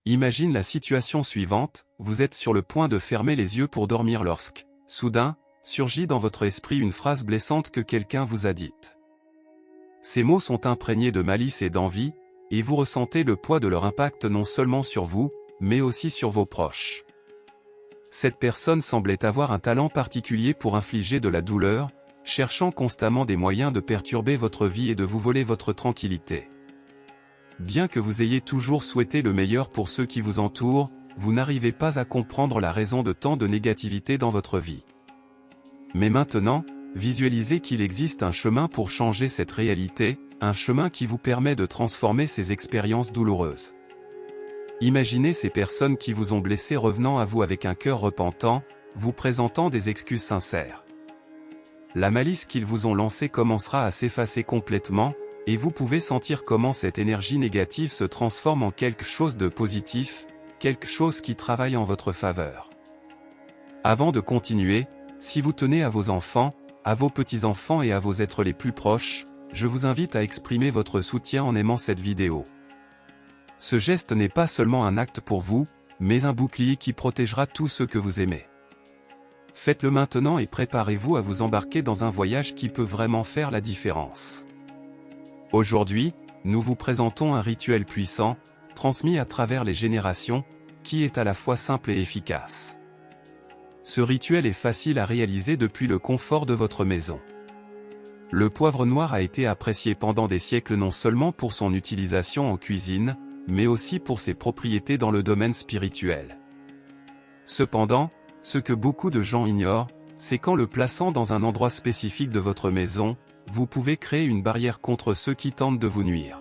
Imagine la situation suivante, vous êtes sur le point de fermer les yeux pour dormir lorsque, soudain, surgit dans votre esprit une phrase blessante que quelqu'un vous a dite. Ces mots sont imprégnés de malice et d'envie, et vous ressentez le poids de leur impact non seulement sur vous, mais aussi sur vos proches. Cette personne semblait avoir un talent particulier pour infliger de la douleur, cherchant constamment des moyens de perturber votre vie et de vous voler votre tranquillité. Bien que vous ayez toujours souhaité le meilleur pour ceux qui vous entourent, vous n'arrivez pas à comprendre la raison de tant de négativité dans votre vie. Mais maintenant, visualisez qu'il existe un chemin pour changer cette réalité, un chemin qui vous permet de transformer ces expériences douloureuses. Imaginez ces personnes qui vous ont blessé revenant à vous avec un cœur repentant, vous présentant des excuses sincères. La malice qu'ils vous ont lancée commencera à s'effacer complètement, et vous pouvez sentir comment cette énergie négative se transforme en quelque chose de positif, quelque chose qui travaille en votre faveur. Avant de continuer, si vous tenez à vos enfants, à vos petits-enfants et à vos êtres les plus proches, je vous invite à exprimer votre soutien en aimant cette vidéo. Ce geste n'est pas seulement un acte pour vous, mais un bouclier qui protégera tous ceux que vous aimez. Faites-le maintenant et préparez-vous à vous embarquer dans un voyage qui peut vraiment faire la différence. Aujourd'hui, nous vous présentons un rituel puissant, transmis à travers les générations, qui est à la fois simple et efficace. Ce rituel est facile à réaliser depuis le confort de votre maison. Le poivre noir a été apprécié pendant des siècles non seulement pour son utilisation en cuisine, mais aussi pour ses propriétés dans le domaine spirituel. Cependant, ce que beaucoup de gens ignorent, c'est qu'en le plaçant dans un endroit spécifique de votre maison, vous pouvez créer une barrière contre ceux qui tentent de vous nuire.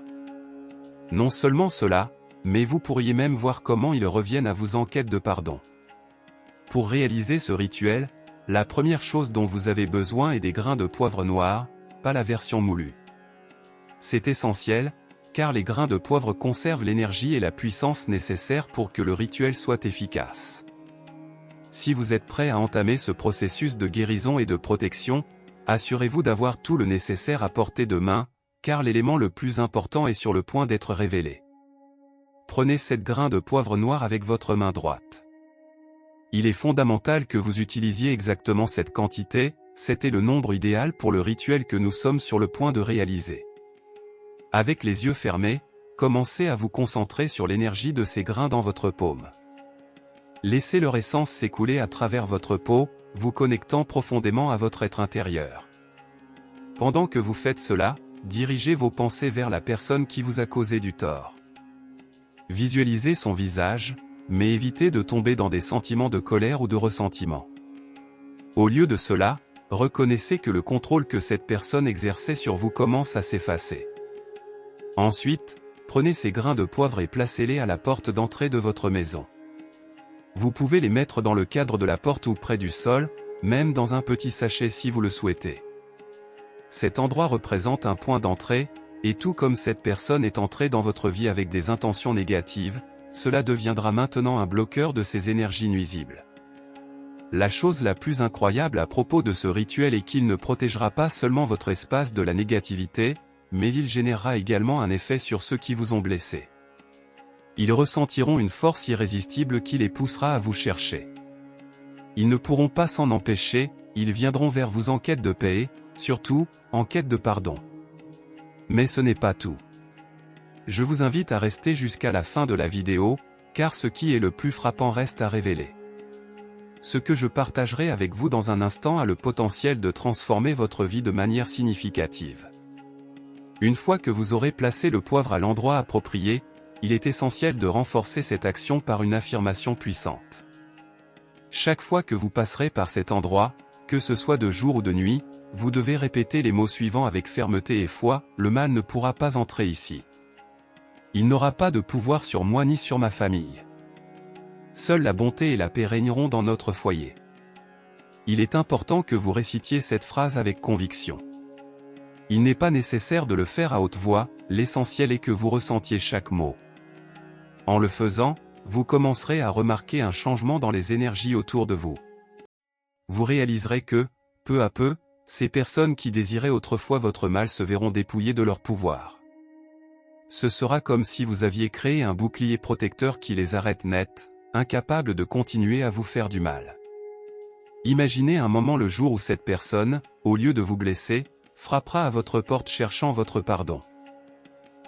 Non seulement cela, mais vous pourriez même voir comment ils reviennent à vous en quête de pardon. Pour réaliser ce rituel, la première chose dont vous avez besoin est des grains de poivre noir, pas la version moulue. C'est essentiel, car les grains de poivre conservent l'énergie et la puissance nécessaires pour que le rituel soit efficace. Si vous êtes prêt à entamer ce processus de guérison et de protection, assurez-vous d'avoir tout le nécessaire à portée de main, car l'élément le plus important est sur le point d'être révélé. Prenez 7 grains de poivre noir avec votre main droite. Il est fondamental que vous utilisiez exactement cette quantité, c'était le nombre idéal pour le rituel que nous sommes sur le point de réaliser. Avec les yeux fermés, commencez à vous concentrer sur l'énergie de ces grains dans votre paume. Laissez leur essence s'écouler à travers votre peau, vous connectant profondément à votre être intérieur. Pendant que vous faites cela, dirigez vos pensées vers la personne qui vous a causé du tort. Visualisez son visage, mais évitez de tomber dans des sentiments de colère ou de ressentiment. Au lieu de cela, reconnaissez que le contrôle que cette personne exerçait sur vous commence à s'effacer. Ensuite, prenez ces grains de poivre et placez-les à la porte d'entrée de votre maison. Vous pouvez les mettre dans le cadre de la porte ou près du sol, même dans un petit sachet si vous le souhaitez. Cet endroit représente un point d'entrée, et tout comme cette personne est entrée dans votre vie avec des intentions négatives, cela deviendra maintenant un bloqueur de ces énergies nuisibles. La chose la plus incroyable à propos de ce rituel est qu'il ne protégera pas seulement votre espace de la négativité, mais il générera également un effet sur ceux qui vous ont blessé. Ils ressentiront une force irrésistible qui les poussera à vous chercher. Ils ne pourront pas s'en empêcher, ils viendront vers vous en quête de paix, surtout, en quête de pardon. Mais ce n'est pas tout. Je vous invite à rester jusqu'à la fin de la vidéo, car ce qui est le plus frappant reste à révéler. Ce que je partagerai avec vous dans un instant a le potentiel de transformer votre vie de manière significative. Une fois que vous aurez placé le poivre à l'endroit approprié, il est essentiel de renforcer cette action par une affirmation puissante. Chaque fois que vous passerez par cet endroit, que ce soit de jour ou de nuit, vous devez répéter les mots suivants avec fermeté et foi, le mal ne pourra pas entrer ici. Il n'aura pas de pouvoir sur moi ni sur ma famille. Seule la bonté et la paix régneront dans notre foyer. Il est important que vous récitiez cette phrase avec conviction. Il n'est pas nécessaire de le faire à haute voix, l'essentiel est que vous ressentiez chaque mot. En le faisant, vous commencerez à remarquer un changement dans les énergies autour de vous. Vous réaliserez que, peu à peu, ces personnes qui désiraient autrefois votre mal se verront dépouillées de leur pouvoir. ce sera comme si vous aviez créé un bouclier protecteur qui les arrête net, incapable de continuer à vous faire du mal. Imaginez un moment le jour où cette personne, au lieu de vous blesser, frappera à votre porte cherchant votre pardon.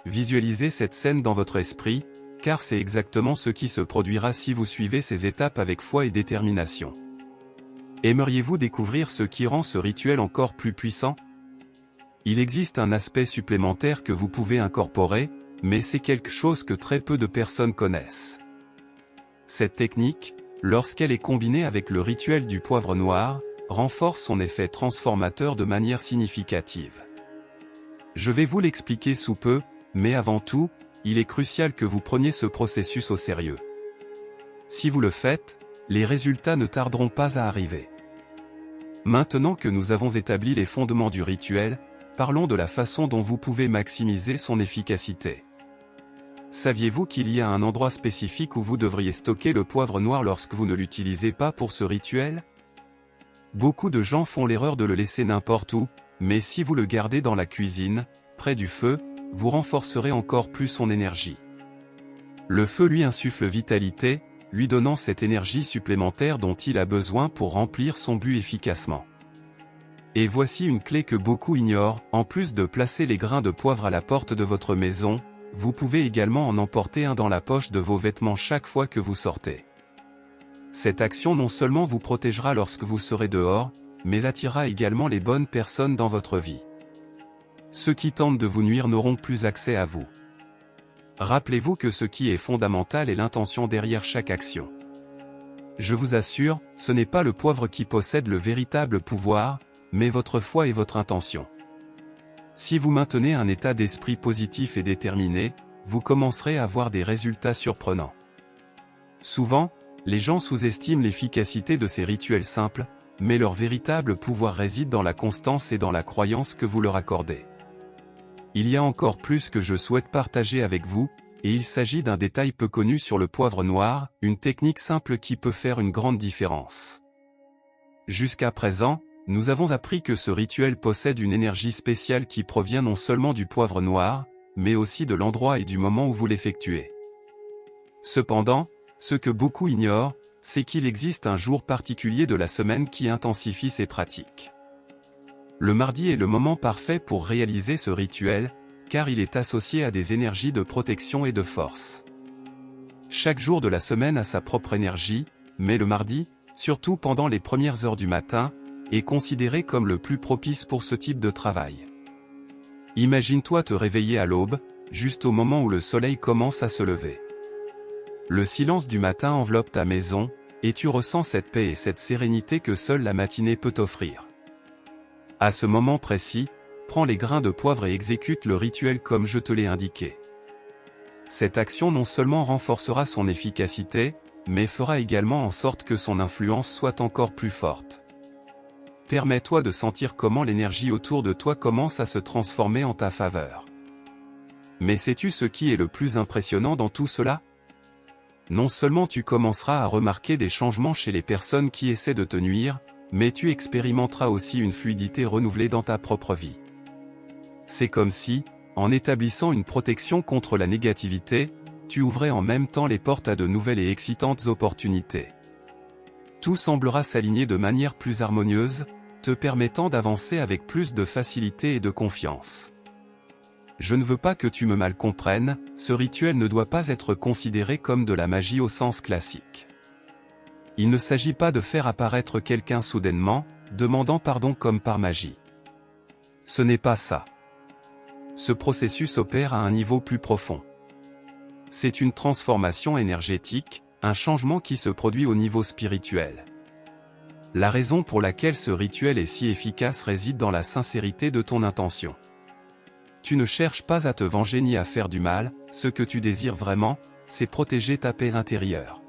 Visualisez cette scène dans votre esprit, car c'est exactement ce qui se produira si vous suivez ces étapes avec foi et détermination. Aimeriez-vous découvrir ce qui rend ce rituel encore plus puissant? Il existe un aspect supplémentaire que vous pouvez incorporer, mais c'est quelque chose que très peu de personnes connaissent. Cette technique, lorsqu'elle est combinée avec le rituel du poivre noir, renforce son effet transformateur de manière significative. Je vais vous l'expliquer sous peu, mais avant tout, il est crucial que vous preniez ce processus au sérieux. Si vous le faites, les résultats ne tarderont pas à arriver. Maintenant que nous avons établi les fondements du rituel, parlons de la façon dont vous pouvez maximiser son efficacité. Saviez-vous qu'il y a un endroit spécifique où vous devriez stocker le poivre noir lorsque vous ne l'utilisez pas pour ce rituel? Beaucoup de gens font l'erreur de le laisser n'importe où, mais si vous le gardez dans la cuisine, près du feu, vous renforcerez encore plus son énergie. Le feu lui insuffle vitalité, lui donnant cette énergie supplémentaire dont il a besoin pour remplir son but efficacement. Et voici une clé que beaucoup ignorent, en plus de placer les grains de poivre à la porte de votre maison, vous pouvez également en emporter un dans la poche de vos vêtements chaque fois que vous sortez. Cette action non seulement vous protégera lorsque vous serez dehors, mais attirera également les bonnes personnes dans votre vie. Ceux qui tentent de vous nuire n'auront plus accès à vous. Rappelez-vous que ce qui est fondamental est l'intention derrière chaque action. Je vous assure, ce n'est pas le poivre qui possède le véritable pouvoir, mais votre foi et votre intention. Si vous maintenez un état d'esprit positif et déterminé, vous commencerez à voir des résultats surprenants. Souvent, les gens sous-estiment l'efficacité de ces rituels simples, mais leur véritable pouvoir réside dans la constance et dans la croyance que vous leur accordez. Il y a encore plus que je souhaite partager avec vous, et il s'agit d'un détail peu connu sur le poivre noir, une technique simple qui peut faire une grande différence. Jusqu'à présent, nous avons appris que ce rituel possède une énergie spéciale qui provient non seulement du poivre noir, mais aussi de l'endroit et du moment où vous l'effectuez. Cependant, ce que beaucoup ignorent, c'est qu'il existe un jour particulier de la semaine qui intensifie ces pratiques. Le mardi est le moment parfait pour réaliser ce rituel, car il est associé à des énergies de protection et de force. Chaque jour de la semaine a sa propre énergie, mais le mardi, surtout pendant les premières heures du matin, est considéré comme le plus propice pour ce type de travail. Imagine-toi te réveiller à l'aube, juste au moment où le soleil commence à se lever. Le silence du matin enveloppe ta maison, et tu ressens cette paix et cette sérénité que seule la matinée peut offrir. À ce moment précis, prends les grains de poivre et exécute le rituel comme je te l'ai indiqué. Cette action non seulement renforcera son efficacité, mais fera également en sorte que son influence soit encore plus forte. Permets-toi de sentir comment l'énergie autour de toi commence à se transformer en ta faveur. Mais sais-tu ce qui est le plus impressionnant dans tout cela? Non seulement tu commenceras à remarquer des changements chez les personnes qui essaient de te nuire, mais tu expérimenteras aussi une fluidité renouvelée dans ta propre vie. C'est comme si, en établissant une protection contre la négativité, tu ouvrais en même temps les portes à de nouvelles et excitantes opportunités. Tout semblera s'aligner de manière plus harmonieuse, te permettant d'avancer avec plus de facilité et de confiance. Je ne veux pas que tu me mal comprennes, ce rituel ne doit pas être considéré comme de la magie au sens classique. Il ne s'agit pas de faire apparaître quelqu'un soudainement, demandant pardon comme par magie. Ce n'est pas ça. Ce processus opère à un niveau plus profond. C'est une transformation énergétique, un changement qui se produit au niveau spirituel. La raison pour laquelle ce rituel est si efficace réside dans la sincérité de ton intention. Tu ne cherches pas à te venger ni à faire du mal, ce que tu désires vraiment, c'est protéger ta paix intérieure.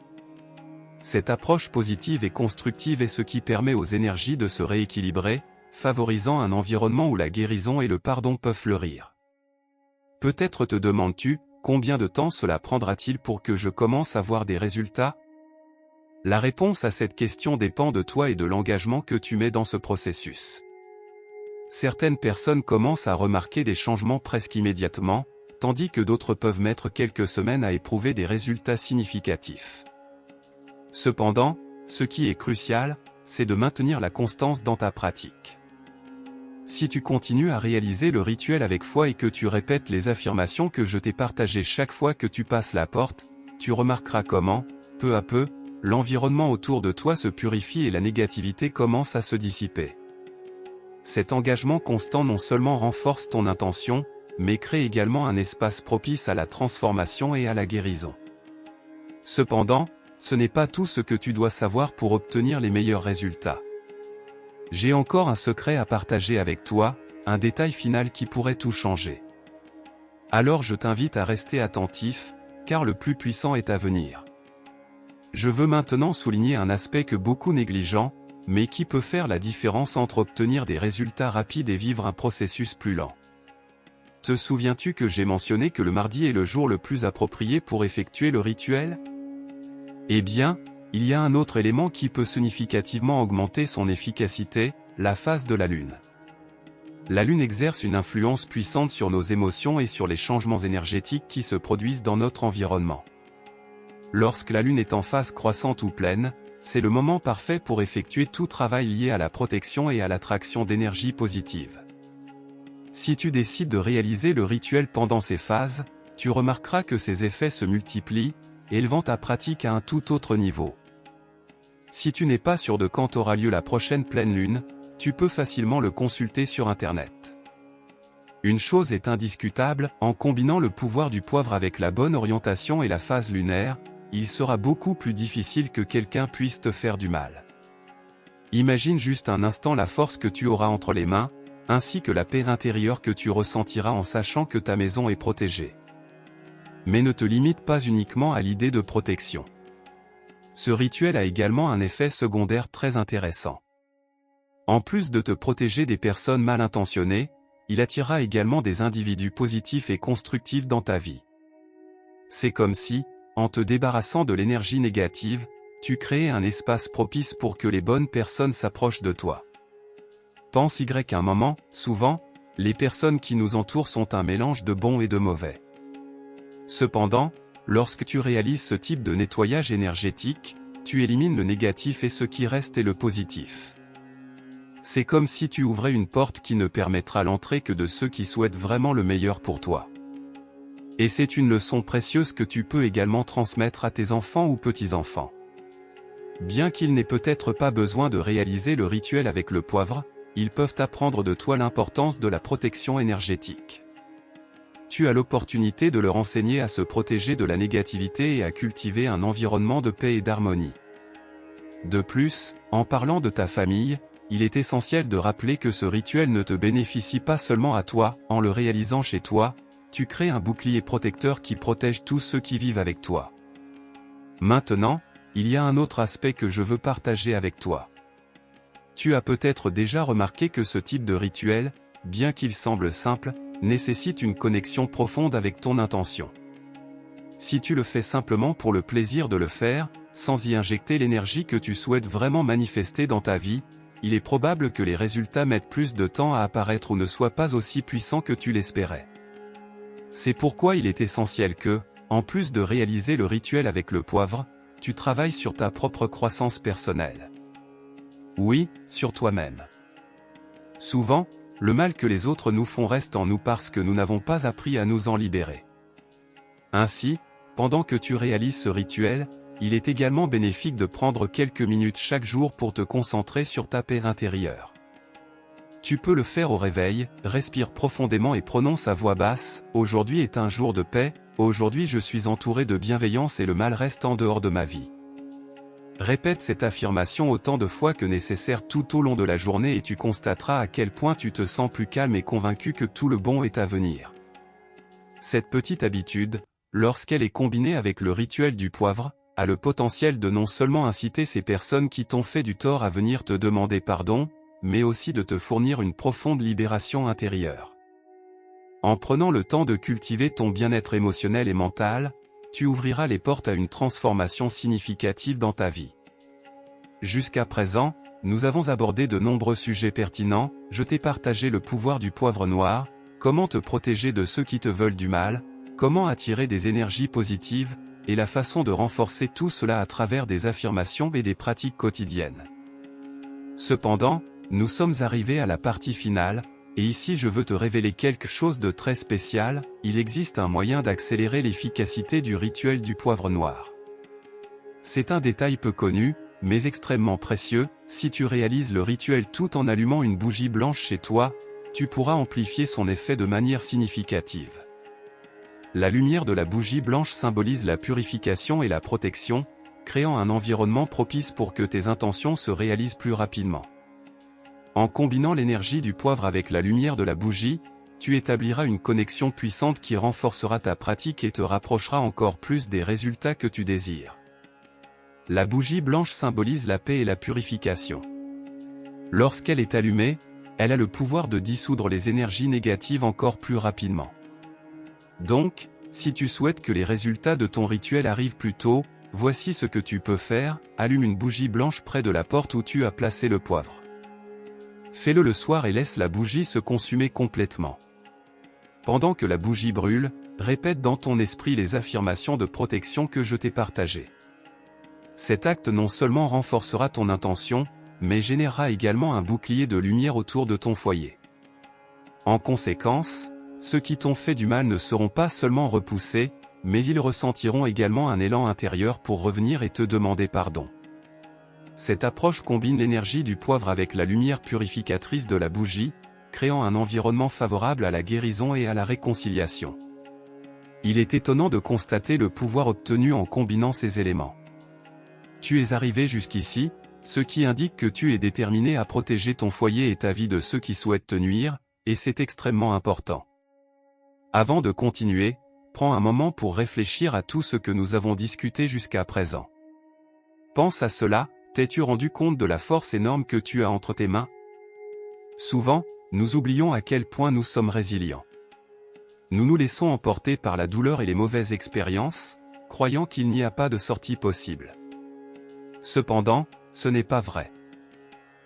Cette approche positive et constructive est ce qui permet aux énergies de se rééquilibrer, favorisant un environnement où la guérison et le pardon peuvent fleurir. Peut-être te demandes-tu, combien de temps cela prendra-t-il pour que je commence à voir des résultats? La réponse à cette question dépend de toi et de l'engagement que tu mets dans ce processus. Certaines personnes commencent à remarquer des changements presque immédiatement, tandis que d'autres peuvent mettre quelques semaines à éprouver des résultats significatifs. Cependant, ce qui est crucial, c'est de maintenir la constance dans ta pratique. Si tu continues à réaliser le rituel avec foi et que tu répètes les affirmations que je t'ai partagées chaque fois que tu passes la porte, tu remarqueras comment, peu à peu, l'environnement autour de toi se purifie et la négativité commence à se dissiper. Cet engagement constant non seulement renforce ton intention, mais crée également un espace propice à la transformation et à la guérison. Cependant, ce n'est pas tout ce que tu dois savoir pour obtenir les meilleurs résultats. J'ai encore un secret à partager avec toi, un détail final qui pourrait tout changer. Alors je t'invite à rester attentif, car le plus puissant est à venir. Je veux maintenant souligner un aspect que beaucoup négligent, mais qui peut faire la différence entre obtenir des résultats rapides et vivre un processus plus lent. Te souviens-tu que j'ai mentionné que le mardi est le jour le plus approprié pour effectuer le rituel? Eh bien, il y a un autre élément qui peut significativement augmenter son efficacité, la phase de la Lune. La Lune exerce une influence puissante sur nos émotions et sur les changements énergétiques qui se produisent dans notre environnement. Lorsque la Lune est en phase croissante ou pleine, c'est le moment parfait pour effectuer tout travail lié à la protection et à l'attraction d'énergie positive. Si tu décides de réaliser le rituel pendant ces phases, tu remarqueras que ces effets se multiplient, élevant ta pratique à un tout autre niveau. Si tu n'es pas sûr de quand aura lieu la prochaine pleine lune, tu peux facilement le consulter sur Internet. Une chose est indiscutable, en combinant le pouvoir du poivre avec la bonne orientation et la phase lunaire, il sera beaucoup plus difficile que quelqu'un puisse te faire du mal. Imagine juste un instant la force que tu auras entre les mains, ainsi que la paix intérieure que tu ressentiras en sachant que ta maison est protégée. Mais ne te limite pas uniquement à l'idée de protection. Ce rituel a également un effet secondaire très intéressant. En plus de te protéger des personnes mal intentionnées, il attirera également des individus positifs et constructifs dans ta vie. C'est comme si, en te débarrassant de l'énergie négative, tu créais un espace propice pour que les bonnes personnes s'approchent de toi. Pense-y un moment, souvent, les personnes qui nous entourent sont un mélange de bons et de mauvais. Cependant, lorsque tu réalises ce type de nettoyage énergétique, tu élimines le négatif et ce qui reste est le positif. C'est comme si tu ouvrais une porte qui ne permettra l'entrée que de ceux qui souhaitent vraiment le meilleur pour toi. Et c'est une leçon précieuse que tu peux également transmettre à tes enfants ou petits-enfants. Bien qu'ils n'aient peut-être pas besoin de réaliser le rituel avec le poivre, ils peuvent apprendre de toi l'importance de la protection énergétique. Tu as l'opportunité de leur enseigner à se protéger de la négativité et à cultiver un environnement de paix et d'harmonie. De plus, en parlant de ta famille, il est essentiel de rappeler que ce rituel ne te bénéficie pas seulement à toi, en le réalisant chez toi, tu crées un bouclier protecteur qui protège tous ceux qui vivent avec toi. Maintenant, il y a un autre aspect que je veux partager avec toi. Tu as peut-être déjà remarqué que ce type de rituel, bien qu'il semble simple, nécessite une connexion profonde avec ton intention. Si tu le fais simplement pour le plaisir de le faire, sans y injecter l'énergie que tu souhaites vraiment manifester dans ta vie, il est probable que les résultats mettent plus de temps à apparaître ou ne soient pas aussi puissants que tu l'espérais. C'est pourquoi il est essentiel que, en plus de réaliser le rituel avec le poivre, tu travailles sur ta propre croissance personnelle. Oui, sur toi-même. Souvent, le mal que les autres nous font reste en nous parce que nous n'avons pas appris à nous en libérer. Ainsi, pendant que tu réalises ce rituel, il est également bénéfique de prendre quelques minutes chaque jour pour te concentrer sur ta paix intérieure. Tu peux le faire au réveil, respire profondément et prononce à voix basse, « Aujourd'hui est un jour de paix, aujourd'hui je suis entouré de bienveillance et le mal reste en dehors de ma vie. » Répète cette affirmation autant de fois que nécessaire tout au long de la journée et tu constateras à quel point tu te sens plus calme et convaincu que tout le bon est à venir. Cette petite habitude, lorsqu'elle est combinée avec le rituel du poivre, a le potentiel de non seulement inciter ces personnes qui t'ont fait du tort à venir te demander pardon, mais aussi de te fournir une profonde libération intérieure. En prenant le temps de cultiver ton bien-être émotionnel et mental, tu ouvriras les portes à une transformation significative dans ta vie. Jusqu'à présent, nous avons abordé de nombreux sujets pertinents, je t'ai partagé le pouvoir du poivre noir, comment te protéger de ceux qui te veulent du mal, comment attirer des énergies positives, et la façon de renforcer tout cela à travers des affirmations et des pratiques quotidiennes. Cependant, nous sommes arrivés à la partie finale, et ici je veux te révéler quelque chose de très spécial. Il existe un moyen d'accélérer l'efficacité du rituel du poivre noir. C'est un détail peu connu, mais extrêmement précieux. Si tu réalises le rituel tout en allumant une bougie blanche chez toi, tu pourras amplifier son effet de manière significative. La lumière de la bougie blanche symbolise la purification et la protection, créant un environnement propice pour que tes intentions se réalisent plus rapidement. En combinant l'énergie du poivre avec la lumière de la bougie, tu établiras une connexion puissante qui renforcera ta pratique et te rapprochera encore plus des résultats que tu désires. La bougie blanche symbolise la paix et la purification. Lorsqu'elle est allumée, elle a le pouvoir de dissoudre les énergies négatives encore plus rapidement. Donc, si tu souhaites que les résultats de ton rituel arrivent plus tôt, voici ce que tu peux faire: allume une bougie blanche près de la porte où tu as placé le poivre. Fais-le le soir et laisse la bougie se consumer complètement. Pendant que la bougie brûle, répète dans ton esprit les affirmations de protection que je t'ai partagées. Cet acte non seulement renforcera ton intention, mais générera également un bouclier de lumière autour de ton foyer. En conséquence, ceux qui t'ont fait du mal ne seront pas seulement repoussés, mais ils ressentiront également un élan intérieur pour revenir et te demander pardon. Cette approche combine l'énergie du poivre avec la lumière purificatrice de la bougie, créant un environnement favorable à la guérison et à la réconciliation. Il est étonnant de constater le pouvoir obtenu en combinant ces éléments. Tu es arrivé jusqu'ici, ce qui indique que tu es déterminé à protéger ton foyer et ta vie de ceux qui souhaitent te nuire, et c'est extrêmement important. Avant de continuer, prends un moment pour réfléchir à tout ce que nous avons discuté jusqu'à présent. Pense à cela: t'es-tu rendu compte de la force énorme que tu as entre tes mains? Souvent, nous oublions à quel point nous sommes résilients. Nous nous laissons emporter par la douleur et les mauvaises expériences, croyant qu'il n'y a pas de sortie possible. Cependant, ce n'est pas vrai.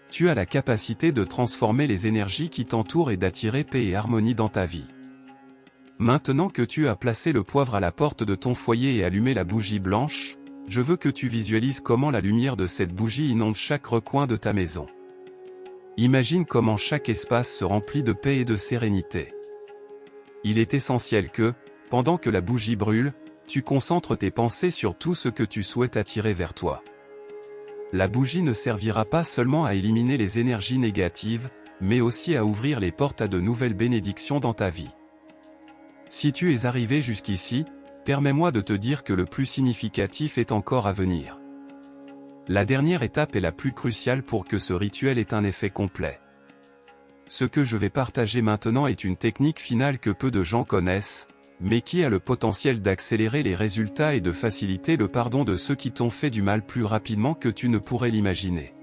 Tu as la capacité de transformer les énergies qui t'entourent et d'attirer paix et harmonie dans ta vie. Maintenant que tu as placé le poivre à la porte de ton foyer et allumé la bougie blanche, je veux que tu visualises comment la lumière de cette bougie inonde chaque recoin de ta maison. Imagine comment chaque espace se remplit de paix et de sérénité. Il est essentiel que, pendant que la bougie brûle, tu concentres tes pensées sur tout ce que tu souhaites attirer vers toi. La bougie ne servira pas seulement à éliminer les énergies négatives, mais aussi à ouvrir les portes à de nouvelles bénédictions dans ta vie. Si tu es arrivé jusqu'ici, permets-moi de te dire que le plus significatif est encore à venir. La dernière étape est la plus cruciale pour que ce rituel ait un effet complet. Ce que je vais partager maintenant est une technique finale que peu de gens connaissent, mais qui a le potentiel d'accélérer les résultats et de faciliter le pardon de ceux qui t'ont fait du mal plus rapidement que tu ne pourrais l'imaginer.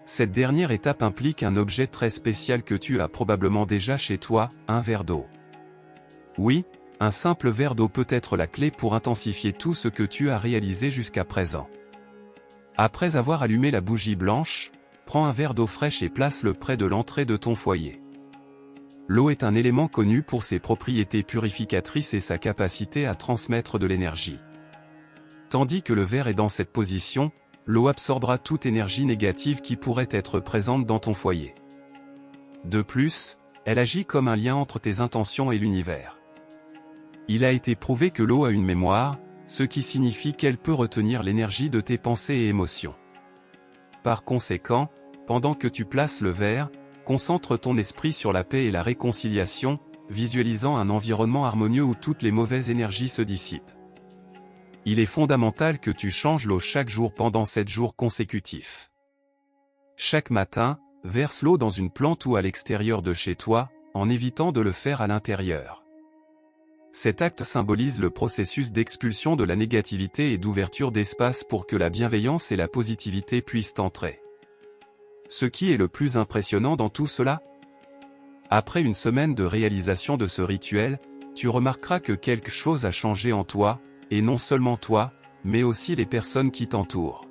Cette dernière étape implique un objet très spécial que tu as probablement déjà chez toi: un verre d'eau. Oui, un simple verre d'eau peut être la clé pour intensifier tout ce que tu as réalisé jusqu'à présent. Après avoir allumé la bougie blanche, prends un verre d'eau fraîche et place-le près de l'entrée de ton foyer. L'eau est un élément connu pour ses propriétés purificatrices et sa capacité à transmettre de l'énergie. Tandis que le verre est dans cette position, l'eau absorbera toute énergie négative qui pourrait être présente dans ton foyer. De plus, elle agit comme un lien entre tes intentions et l'univers. Il a été prouvé que l'eau a une mémoire, ce qui signifie qu'elle peut retenir l'énergie de tes pensées et émotions. Par conséquent, pendant que tu places le verre, concentre ton esprit sur la paix et la réconciliation, visualisant un environnement harmonieux où toutes les mauvaises énergies se dissipent. Il est fondamental que tu changes l'eau chaque jour pendant 7 jours consécutifs. Chaque matin, verse l'eau dans une plante ou à l'extérieur de chez toi, en évitant de le faire à l'intérieur. Cet acte symbolise le processus d'expulsion de la négativité et d'ouverture d'espace pour que la bienveillance et la positivité puissent entrer. Ce qui est le plus impressionnant dans tout cela? Après une semaine de réalisation de ce rituel, tu remarqueras que quelque chose a changé en toi, et non seulement toi, mais aussi les personnes qui t'entourent.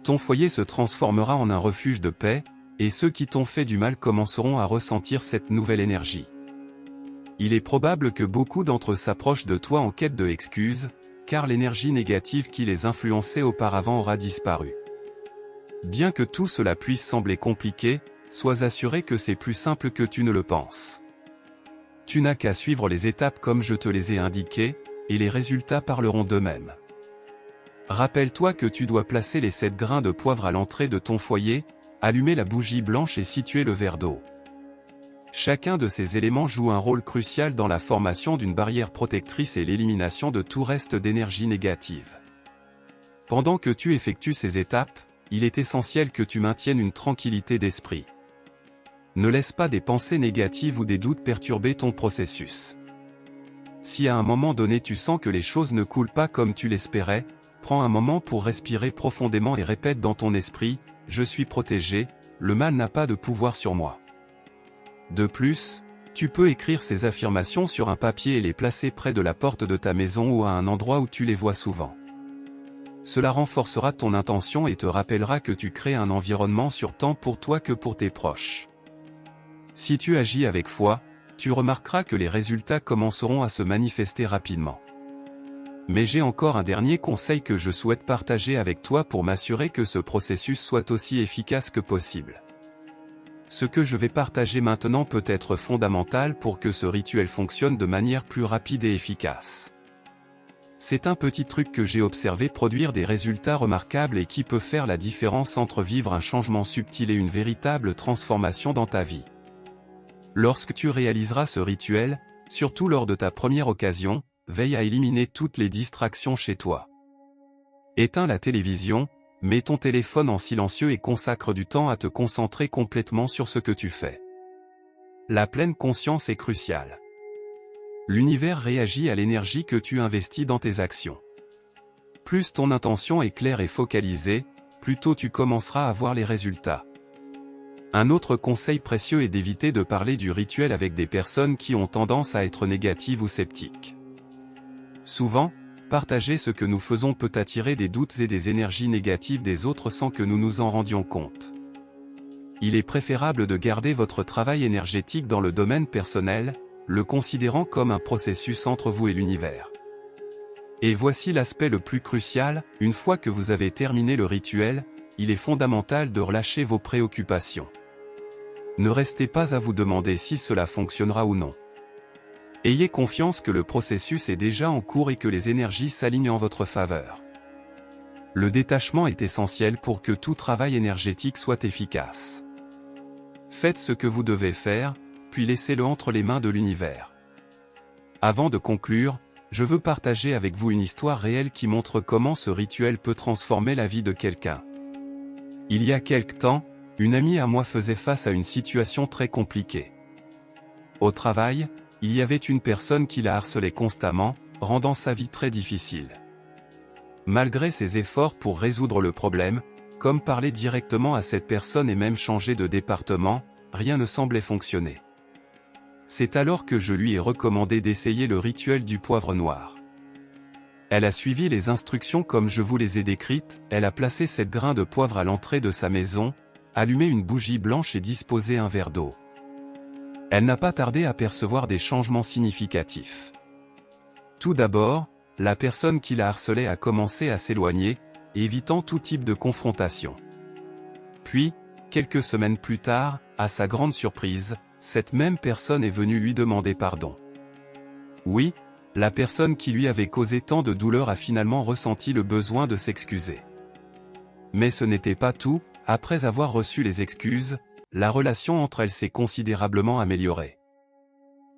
Ton foyer se transformera en un refuge de paix, et ceux qui t'ont fait du mal commenceront à ressentir cette nouvelle énergie. Il est probable que beaucoup d'entre eux s'approchent de toi en quête de excuses, car l'énergie négative qui les influençait auparavant aura disparu. Bien que tout cela puisse sembler compliqué, sois assuré que c'est plus simple que tu ne le penses. Tu n'as qu'à suivre les étapes comme je te les ai indiquées, et les résultats parleront d'eux-mêmes. Rappelle-toi que tu dois placer les 7 grains de poivre à l'entrée de ton foyer, allumer la bougie blanche et situer le verre d'eau. Chacun de ces éléments joue un rôle crucial dans la formation d'une barrière protectrice et l'élimination de tout reste d'énergie négative. Pendant que tu effectues ces étapes, il est essentiel que tu maintiennes une tranquillité d'esprit. Ne laisse pas des pensées négatives ou des doutes perturber ton processus. Si à un moment donné tu sens que les choses ne coulent pas comme tu l'espérais, prends un moment pour respirer profondément et répète dans ton esprit « Je suis protégé, le mal n'a pas de pouvoir sur moi ». De plus, tu peux écrire ces affirmations sur un papier et les placer près de la porte de ta maison ou à un endroit où tu les vois souvent. Cela renforcera ton intention et te rappellera que tu crées un environnement sûr tant pour toi que pour tes proches. Si tu agis avec foi, tu remarqueras que les résultats commenceront à se manifester rapidement. Mais j'ai encore un dernier conseil que je souhaite partager avec toi pour m'assurer que ce processus soit aussi efficace que possible. Ce que je vais partager maintenant peut être fondamental pour que ce rituel fonctionne de manière plus rapide et efficace. C'est un petit truc que j'ai observé produire des résultats remarquables et qui peut faire la différence entre vivre un changement subtil et une véritable transformation dans ta vie. Lorsque tu réaliseras ce rituel, surtout lors de ta première occasion, veille à éliminer toutes les distractions chez toi. Éteins la télévision, mets ton téléphone en silencieux et consacre du temps à te concentrer complètement sur ce que tu fais. La pleine conscience est cruciale. L'univers réagit à l'énergie que tu investis dans tes actions. Plus ton intention est claire et focalisée, plus tôt tu commenceras à voir les résultats. Un autre conseil précieux est d'éviter de parler du rituel avec des personnes qui ont tendance à être négatives ou sceptiques. Souvent, partager ce que nous faisons peut attirer des doutes et des énergies négatives des autres sans que nous nous en rendions compte. Il est préférable de garder votre travail énergétique dans le domaine personnel, le considérant comme un processus entre vous et l'univers. Et voici l'aspect le plus crucial, une fois que vous avez terminé le rituel, il est fondamental de relâcher vos préoccupations. Ne restez pas à vous demander si cela fonctionnera ou non. Ayez confiance que le processus est déjà en cours et que les énergies s'alignent en votre faveur. Le détachement est essentiel pour que tout travail énergétique soit efficace. Faites ce que vous devez faire, puis laissez-le entre les mains de l'univers. Avant de conclure, je veux partager avec vous une histoire réelle qui montre comment ce rituel peut transformer la vie de quelqu'un. Il y a quelque temps, une amie à moi faisait face à une situation très compliquée. Au travail, il y avait une personne qui la harcelait constamment, rendant sa vie très difficile. Malgré ses efforts pour résoudre le problème, comme parler directement à cette personne et même changer de département, rien ne semblait fonctionner. C'est alors que je lui ai recommandé d'essayer le rituel du poivre noir. Elle a suivi les instructions comme je vous les ai décrites, elle a placé 7 grains de poivre à l'entrée de sa maison, allumé une bougie blanche et disposé un verre d'eau. Elle n'a pas tardé à percevoir des changements significatifs. Tout d'abord, la personne qui la harcelait a commencé à s'éloigner, évitant tout type de confrontation. Puis, quelques semaines plus tard, à sa grande surprise, cette même personne est venue lui demander pardon. Oui, la personne qui lui avait causé tant de douleur a finalement ressenti le besoin de s'excuser. Mais ce n'était pas tout, après avoir reçu les excuses, la relation entre elles s'est considérablement améliorée.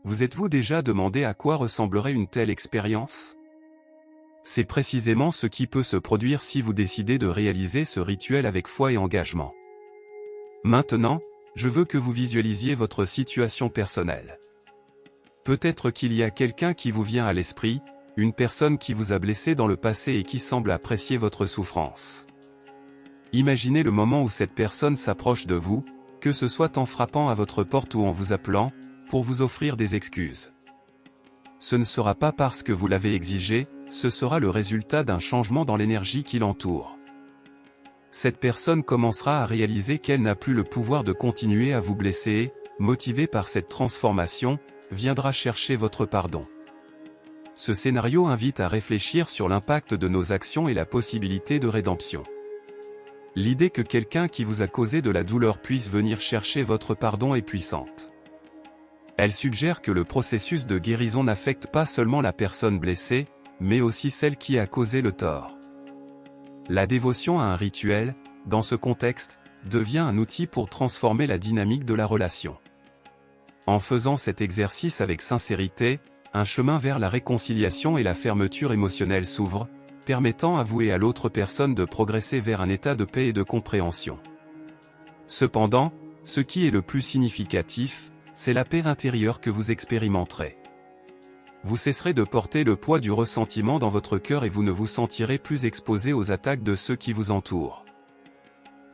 Vous êtes-vous déjà demandé à quoi ressemblerait une telle expérience? C'est précisément ce qui peut se produire si vous décidez de réaliser ce rituel avec foi et engagement. Maintenant, je veux que vous visualisiez votre situation personnelle. Peut-être qu'il y a quelqu'un qui vous vient à l'esprit, une personne qui vous a blessé dans le passé et qui semble apprécier votre souffrance. Imaginez le moment où cette personne s'approche de vous, que ce soit en frappant à votre porte ou en vous appelant, pour vous offrir des excuses. Ce ne sera pas parce que vous l'avez exigé, ce sera le résultat d'un changement dans l'énergie qui l'entoure. Cette personne commencera à réaliser qu'elle n'a plus le pouvoir de continuer à vous blesser et, motivée par cette transformation, viendra chercher votre pardon. Ce scénario invite à réfléchir sur l'impact de nos actions et la possibilité de rédemption. L'idée que quelqu'un qui vous a causé de la douleur puisse venir chercher votre pardon est puissante. Elle suggère que le processus de guérison n'affecte pas seulement la personne blessée, mais aussi celle qui a causé le tort. La dévotion à un rituel, dans ce contexte, devient un outil pour transformer la dynamique de la relation. En faisant cet exercice avec sincérité, un chemin vers la réconciliation et la fermeture émotionnelle s'ouvre, permettant à vous et à l'autre personne de progresser vers un état de paix et de compréhension. Cependant, ce qui est le plus significatif, c'est la paix intérieure que vous expérimenterez. Vous cesserez de porter le poids du ressentiment dans votre cœur et vous ne vous sentirez plus exposé aux attaques de ceux qui vous entourent.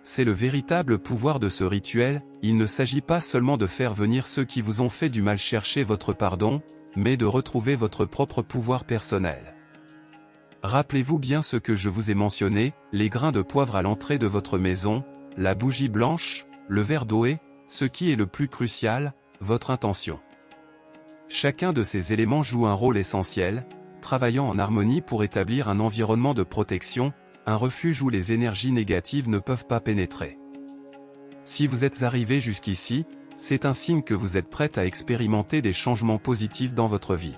C'est le véritable pouvoir de ce rituel, il ne s'agit pas seulement de faire venir ceux qui vous ont fait du mal chercher votre pardon, mais de retrouver votre propre pouvoir personnel. Rappelez-vous bien ce que je vous ai mentionné, les grains de poivre à l'entrée de votre maison, la bougie blanche, le verre d'eau et, ce qui est le plus crucial, votre intention. Chacun de ces éléments joue un rôle essentiel, travaillant en harmonie pour établir un environnement de protection, un refuge où les énergies négatives ne peuvent pas pénétrer. Si vous êtes arrivé jusqu'ici, c'est un signe que vous êtes prête à expérimenter des changements positifs dans votre vie.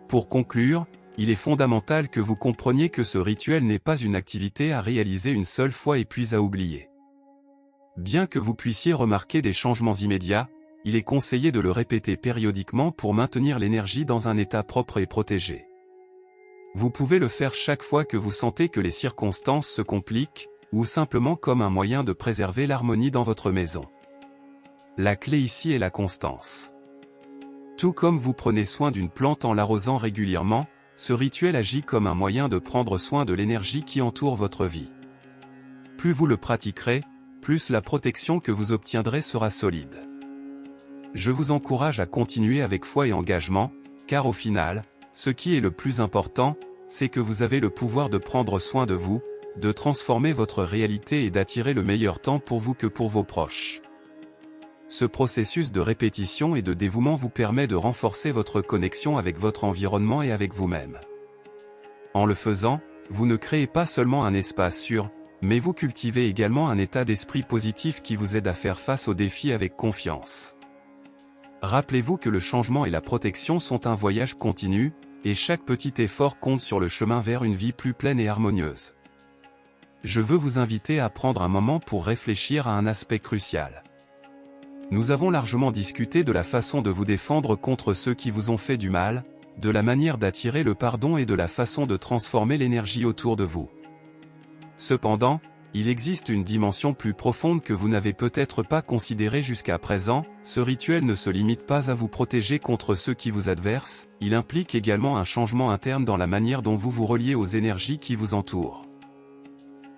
Pour conclure, il est fondamental que vous compreniez que ce rituel n'est pas une activité à réaliser une seule fois et puis à oublier. Bien que vous puissiez remarquer des changements immédiats, il est conseillé de le répéter périodiquement pour maintenir l'énergie dans un état propre et protégé. Vous pouvez le faire chaque fois que vous sentez que les circonstances se compliquent, ou simplement comme un moyen de préserver l'harmonie dans votre maison. La clé ici est la constance. Tout comme vous prenez soin d'une plante en l'arrosant régulièrement, ce rituel agit comme un moyen de prendre soin de l'énergie qui entoure votre vie. Plus vous le pratiquerez, plus la protection que vous obtiendrez sera solide. Je vous encourage à continuer avec foi et engagement, car au final, ce qui est le plus important, c'est que vous avez le pouvoir de prendre soin de vous, de transformer votre réalité et d'attirer le meilleur temps pour vous que pour vos proches. Ce processus de répétition et de dévouement vous permet de renforcer votre connexion avec votre environnement et avec vous-même. En le faisant, vous ne créez pas seulement un espace sûr, mais vous cultivez également un état d'esprit positif qui vous aide à faire face aux défis avec confiance. Rappelez-vous que le changement et la protection sont un voyage continu, et chaque petit effort compte sur le chemin vers une vie plus pleine et harmonieuse. Je veux vous inviter à prendre un moment pour réfléchir à un aspect crucial. Nous avons largement discuté de la façon de vous défendre contre ceux qui vous ont fait du mal, de la manière d'attirer le pardon et de la façon de transformer l'énergie autour de vous. Cependant, il existe une dimension plus profonde que vous n'avez peut-être pas considérée jusqu'à présent, ce rituel ne se limite pas à vous protéger contre ceux qui vous adversent, il implique également un changement interne dans la manière dont vous vous reliez aux énergies qui vous entourent.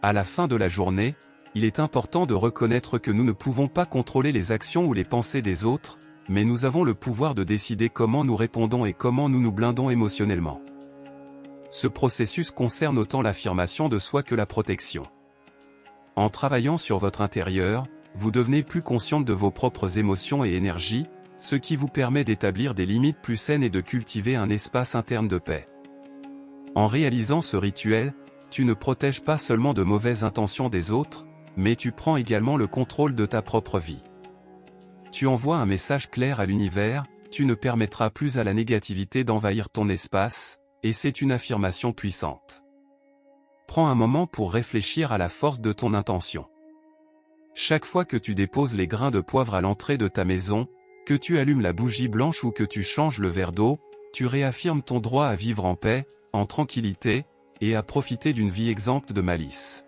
À la fin de la journée, il est important de reconnaître que nous ne pouvons pas contrôler les actions ou les pensées des autres, mais nous avons le pouvoir de décider comment nous répondons et comment nous nous blindons émotionnellement. Ce processus concerne autant l'affirmation de soi que la protection. En travaillant sur votre intérieur, vous devenez plus consciente de vos propres émotions et énergies, ce qui vous permet d'établir des limites plus saines et de cultiver un espace interne de paix. En réalisant ce rituel, tu ne protèges pas seulement de mauvaises intentions des autres, mais tu prends également le contrôle de ta propre vie. Tu envoies un message clair à l'univers, tu ne permettras plus à la négativité d'envahir ton espace, et c'est une affirmation puissante. Prends un moment pour réfléchir à la force de ton intention. Chaque fois que tu déposes les grains de poivre à l'entrée de ta maison, que tu allumes la bougie blanche ou que tu changes le verre d'eau, tu réaffirmes ton droit à vivre en paix, en tranquillité, et à profiter d'une vie exempte de malice.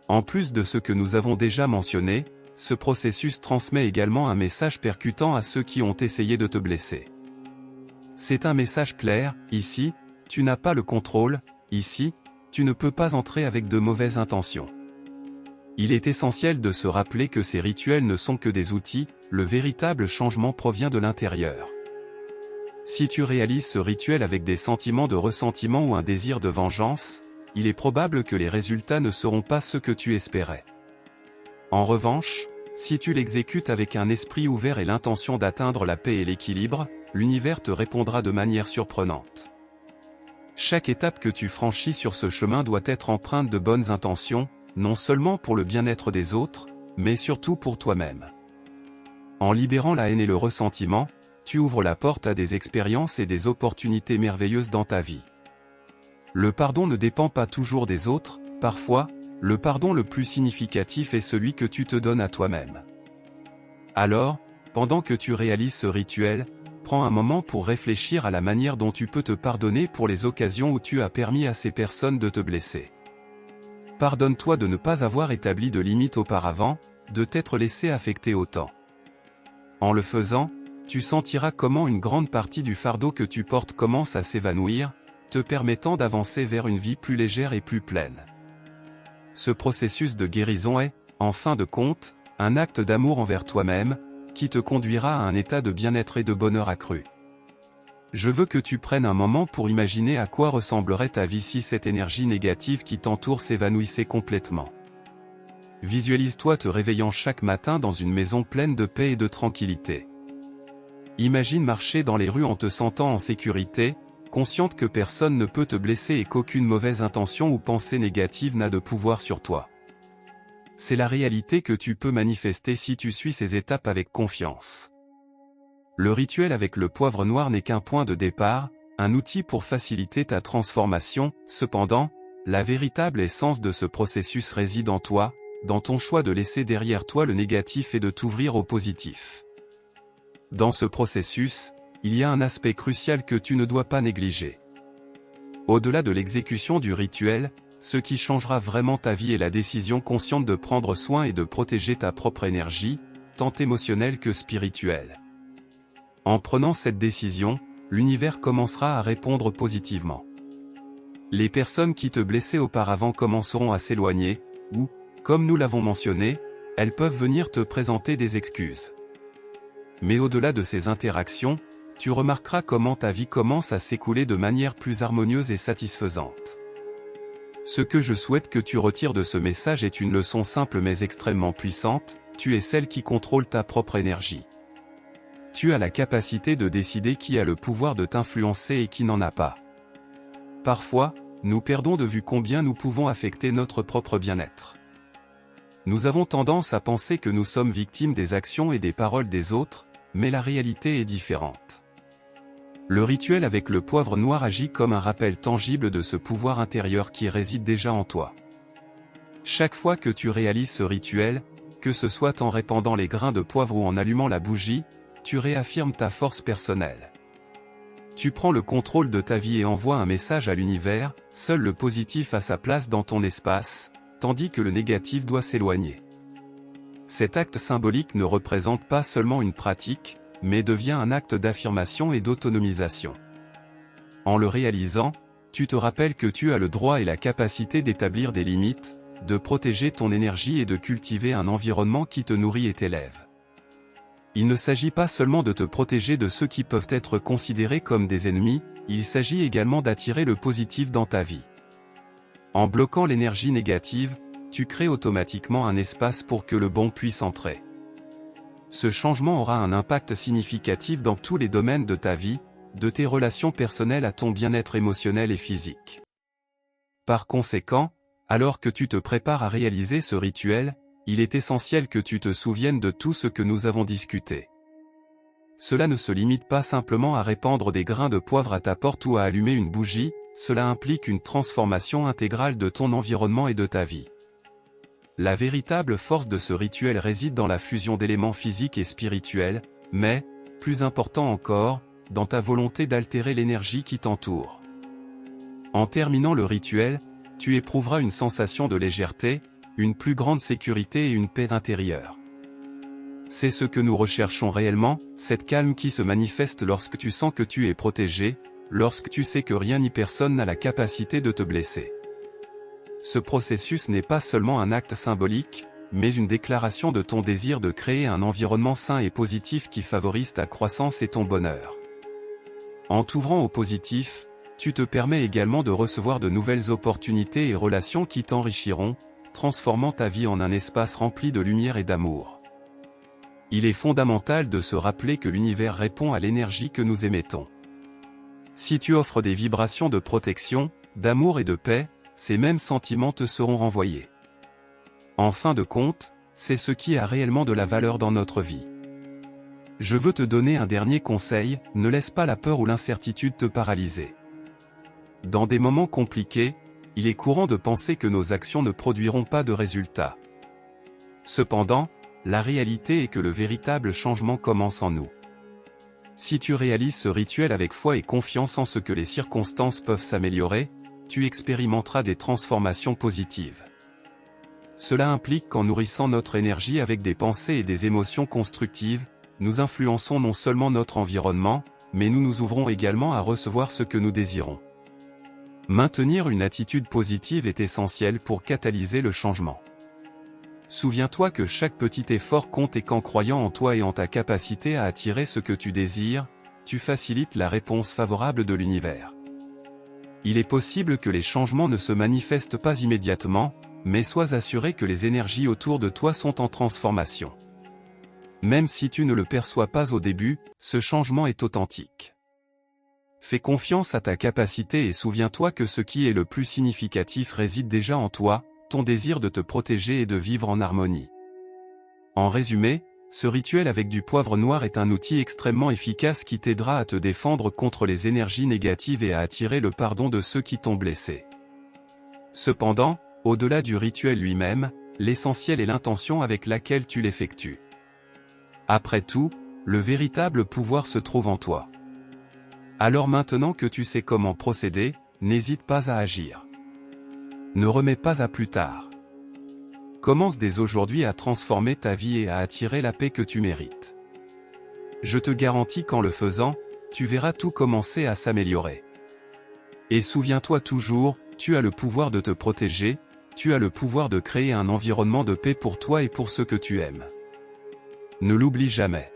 En plus de ce que nous avons déjà mentionné, ce processus transmet également un message percutant à ceux qui ont essayé de te blesser. C'est un message clair, ici, tu n'as pas le contrôle, ici, tu ne peux pas entrer avec de mauvaises intentions. Il est essentiel de se rappeler que ces rituels ne sont que des outils, le véritable changement provient de l'intérieur. Si tu réalises ce rituel avec des sentiments de ressentiment ou un désir de vengeance, il est probable que les résultats ne seront pas ceux que tu espérais. En revanche, Si tu l'exécutes avec un esprit ouvert et l'intention d'atteindre la paix et l'équilibre, l'univers te répondra de manière surprenante. Chaque étape que tu franchis sur ce chemin doit être empreinte de bonnes intentions, non seulement pour le bien-être des autres, mais surtout pour toi-même. En libérant la haine et le ressentiment, tu ouvres la porte à des expériences et des opportunités merveilleuses dans ta vie. Le pardon ne dépend pas toujours des autres, parfois, le pardon le plus significatif est celui que tu te donnes à toi-même. Alors, pendant que tu réalises ce rituel, prends un moment pour réfléchir à la manière dont tu peux te pardonner pour les occasions où tu as permis à ces personnes de te blesser. Pardonne-toi de ne pas avoir établi de limites auparavant, de t'être laissé affecter autant. En le faisant, tu sentiras comment une grande partie du fardeau que tu portes commence à s'évanouir, te permettant d'avancer vers une vie plus légère et plus pleine. Ce processus de guérison est, en fin de compte, un acte d'amour envers toi-même, qui te conduira à un état de bien-être et de bonheur accru. Je veux que tu prennes un moment pour imaginer à quoi ressemblerait ta vie si cette énergie négative qui t'entoure s'évanouissait complètement. Visualise-toi te réveillant chaque matin dans une maison pleine de paix et de tranquillité. Imagine marcher dans les rues en te sentant en sécurité, consciente que personne ne peut te blesser et qu'aucune mauvaise intention ou pensée négative n'a de pouvoir sur toi. C'est la réalité que tu peux manifester si tu suis ces étapes avec confiance. Le rituel avec le poivre noir n'est qu'un point de départ, un outil pour faciliter ta transformation. Cependant, la véritable essence de ce processus réside en toi, dans ton choix de laisser derrière toi le négatif et de t'ouvrir au positif. Dans ce processus, il y a un aspect crucial que tu ne dois pas négliger. Au-delà de l'exécution du rituel, ce qui changera vraiment ta vie est la décision consciente de prendre soin et de protéger ta propre énergie, tant émotionnelle que spirituelle. En prenant cette décision, l'univers commencera à répondre positivement. Les personnes qui te blessaient auparavant commenceront à s'éloigner, ou, comme nous l'avons mentionné, elles peuvent venir te présenter des excuses. Mais au-delà de ces interactions, tu remarqueras comment ta vie commence à s'écouler de manière plus harmonieuse et satisfaisante. Ce que je souhaite que tu retires de ce message est une leçon simple mais extrêmement puissante: tu es celle qui contrôle ta propre énergie. Tu as la capacité de décider qui a le pouvoir de t'influencer et qui n'en a pas. Parfois, nous perdons de vue combien nous pouvons affecter notre propre bien-être. Nous avons tendance à penser que nous sommes victimes des actions et des paroles des autres, mais la réalité est différente. Le rituel avec le poivre noir agit comme un rappel tangible de ce pouvoir intérieur qui réside déjà en toi. Chaque fois que tu réalises ce rituel, que ce soit en répandant les grains de poivre ou en allumant la bougie, tu réaffirmes ta force personnelle. Tu prends le contrôle de ta vie et envoies un message à l'univers: seul le positif a sa place dans ton espace, tandis que le négatif doit s'éloigner. Cet acte symbolique ne représente pas seulement une pratique, mais devient un acte d'affirmation et d'autonomisation. En le réalisant, tu te rappelles que tu as le droit et la capacité d'établir des limites, de protéger ton énergie et de cultiver un environnement qui te nourrit et t'élève. Il ne s'agit pas seulement de te protéger de ceux qui peuvent être considérés comme des ennemis, il s'agit également d'attirer le positif dans ta vie. En bloquant l'énergie négative, tu crées automatiquement un espace pour que le bon puisse entrer. Ce changement aura un impact significatif dans tous les domaines de ta vie, de tes relations personnelles à ton bien-être émotionnel et physique. Par conséquent, alors que tu te prépares à réaliser ce rituel, il est essentiel que tu te souviennes de tout ce que nous avons discuté. Cela ne se limite pas simplement à répandre des grains de poivre à ta porte ou à allumer une bougie, cela implique une transformation intégrale de ton environnement et de ta vie. La véritable force de ce rituel réside dans la fusion d'éléments physiques et spirituels, mais, plus important encore, dans ta volonté d'altérer l'énergie qui t'entoure. En terminant le rituel, tu éprouveras une sensation de légèreté, une plus grande sécurité et une paix intérieure. C'est ce que nous recherchons réellement, cette calme qui se manifeste lorsque tu sens que tu es protégé, lorsque tu sais que rien ni personne n'a la capacité de te blesser. Ce processus n'est pas seulement un acte symbolique, mais une déclaration de ton désir de créer un environnement sain et positif qui favorise ta croissance et ton bonheur. En t'ouvrant au positif, tu te permets également de recevoir de nouvelles opportunités et relations qui t'enrichiront, transformant ta vie en un espace rempli de lumière et d'amour. Il est fondamental de se rappeler que l'univers répond à l'énergie que nous émettons. Si tu offres des vibrations de protection, d'amour et de paix, ces mêmes sentiments te seront renvoyés. En fin de compte, c'est ce qui a réellement de la valeur dans notre vie. Je veux te donner un dernier conseil, ne laisse pas la peur ou l'incertitude te paralyser. Dans des moments compliqués, il est courant de penser que nos actions ne produiront pas de résultats. Cependant, la réalité est que le véritable changement commence en nous. Si tu réalises ce rituel avec foi et confiance en ce que les circonstances peuvent s'améliorer, tu expérimenteras des transformations positives. Cela implique qu'en nourrissant notre énergie avec des pensées et des émotions constructives, nous influençons non seulement notre environnement, mais nous nous ouvrons également à recevoir ce que nous désirons. Maintenir une attitude positive est essentiel pour catalyser le changement. Souviens-toi que chaque petit effort compte et qu'en croyant en toi et en ta capacité à attirer ce que tu désires, tu facilites la réponse favorable de l'univers. Il est possible que les changements ne se manifestent pas immédiatement, mais sois assuré que les énergies autour de toi sont en transformation. Même si tu ne le perçois pas au début, ce changement est authentique. Fais confiance à ta capacité et souviens-toi que ce qui est le plus significatif réside déjà en toi, ton désir de te protéger et de vivre en harmonie. En résumé, ce rituel avec du poivre noir est un outil extrêmement efficace qui t'aidera à te défendre contre les énergies négatives et à attirer le pardon de ceux qui t'ont blessé. Cependant, au-delà du rituel lui-même, l'essentiel est l'intention avec laquelle tu l'effectues. Après tout, le véritable pouvoir se trouve en toi. Alors maintenant que tu sais comment procéder, n'hésite pas à agir. Ne remets pas à plus tard. Commence dès aujourd'hui à transformer ta vie et à attirer la paix que tu mérites. Je te garantis qu'en le faisant, tu verras tout commencer à s'améliorer. Et souviens-toi toujours, tu as le pouvoir de te protéger, tu as le pouvoir de créer un environnement de paix pour toi et pour ceux que tu aimes. Ne l'oublie jamais.